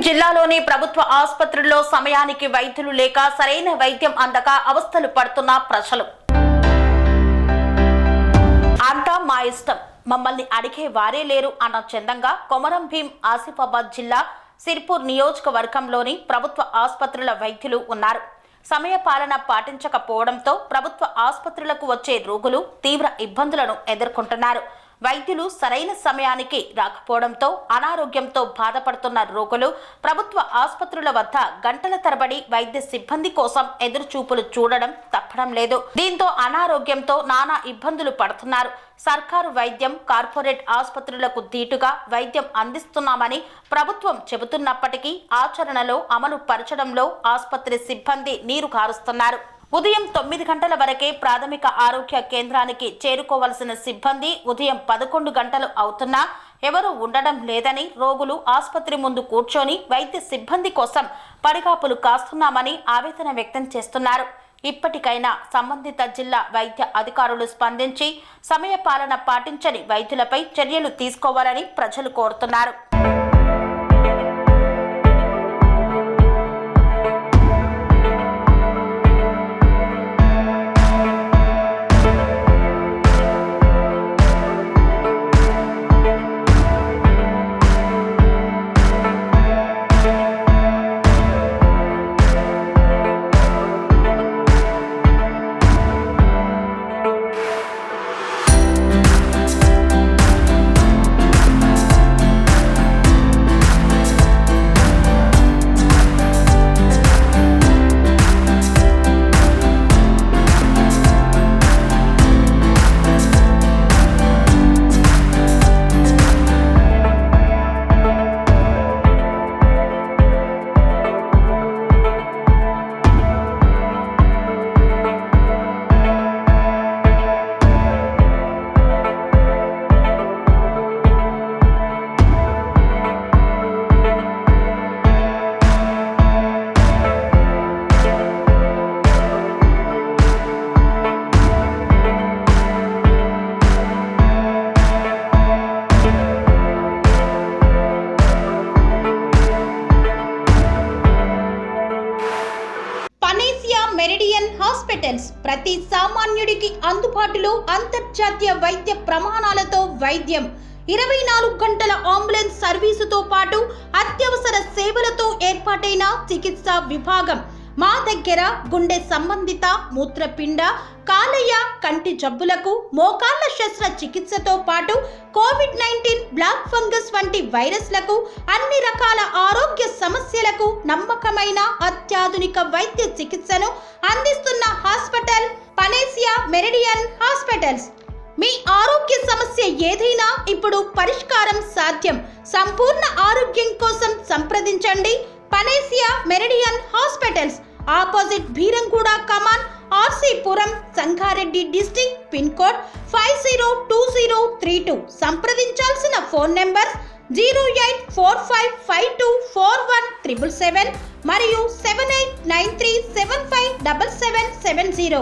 జిల్లాలోని ప్రభుత్వ ఆసుపత్రుల్లో సమయానికి వైద్యులు లేక సరైన వైద్యం అందక అవస్థలు పడుతున్న ప్రజలు. అంతా మా ఇష్టం, మమ్మల్ని అడిగే వారే లేరు అన్న చందంగా కొమరం భీం ఆసిఫాబాద్ జిల్లా సిర్పూర్ నియోజకవర్గంలోని ప్రభుత్వ ఆసుపత్రుల వైద్యులు ఉన్నారు. సమయ పాలన పాటించకపోవడంతో ప్రభుత్వ ఆసుపత్రులకు వచ్చే రోగులు తీవ్ర ఇబ్బందులను ఎదుర్కొంటున్నారు. వైద్యులు సరైన సమయానికి రాకపోవడంతో అనారోగ్యంతో బాధపడుతున్న రోగులు ప్రభుత్వ ఆసుపత్రుల వద్ద గంటల తరబడి వైద్య సిబ్బంది కోసం ఎదురుచూపులు చూడడం తప్పడం లేదు. దీంతో అనారోగ్యంతో నానా ఇబ్బందులు పడుతున్నారు. సర్కారు వైద్యం, కార్పొరేట్ ఆసుపత్రులకు ధీటుగా వైద్యం అందిస్తున్నామని ప్రభుత్వం చెబుతున్నప్పటికీ ఆచరణలో అమలు పరచడంలో ఆసుపత్రి సిబ్బంది నీరు కారుస్తున్నారు. ఉదయం 9 గంటల వరకే ప్రాథమిక ఆరోగ్య కేంద్రానికి చేరుకోవలసిన సిబ్బంది ఉదయం 11 గంటలు అవుతున్నా ఎవరూ ఉండడం లేదని రోగులు ఆసుపత్రి ముందు కూర్చొని వైద్య సిబ్బంది కోసం పడిగాపులు కాస్తున్నామని ఆవేదన వ్యక్తం చేస్తున్నారు. ఇప్పటికైనా సంబంధిత జిల్లా వైద్య అధికారులు స్పందించి సమయ పాలన పాటించని వైద్యులపై చర్యలు తీసుకోవాలని ప్రజలు కోరుతున్నారు. మెరిడియన్ హాస్పిటల్స్ ప్రతి సామాన్యుడికి అందుబాటులో అంతర్జాతీయ వైద్య ప్రమాణాలతో వైద్యం, 24 గంటల అంబులెన్స్ సర్వీసుతో పాటు అత్యవసర సేవలతో ఏర్పాటైన చికిత్సా విభాగం. మా దగ్గర గుండె సంబంధిత, మూత్రపిండ, కాలేయ, కంటి జబ్బులకు, మోకాళ్ల శస్త్ర చికిత్సతో పాటు కోవిడ్-19, బ్లాక్ ఫంగస్ వంటి వైరస్లకు, అన్ని రకాల ఆరోగ్య సమస్యలకు నమ్మకమైన అత్యాధునిక వైద్య చికిత్సను అందిస్తున్న హాస్పిటల్ పనేసియా మెరిడియన్ హాస్పిటల్స్. మీ ఆరోగ్య సమస్య ఏదైనా ఇప్పుడు పరిష్కారం సాధ్యం. సంపూర్ణ ఆరోగ్యం కోసం సంప్రదించండి Panacea Meridian Hospitals, opposite Bheeramguda కమాన్, RC Puram, Sangareddy district, pin code 502032. సంప్రదించాల్సిన ఫోన్ నెంబర్ 0845524177 మరియు 7893757770.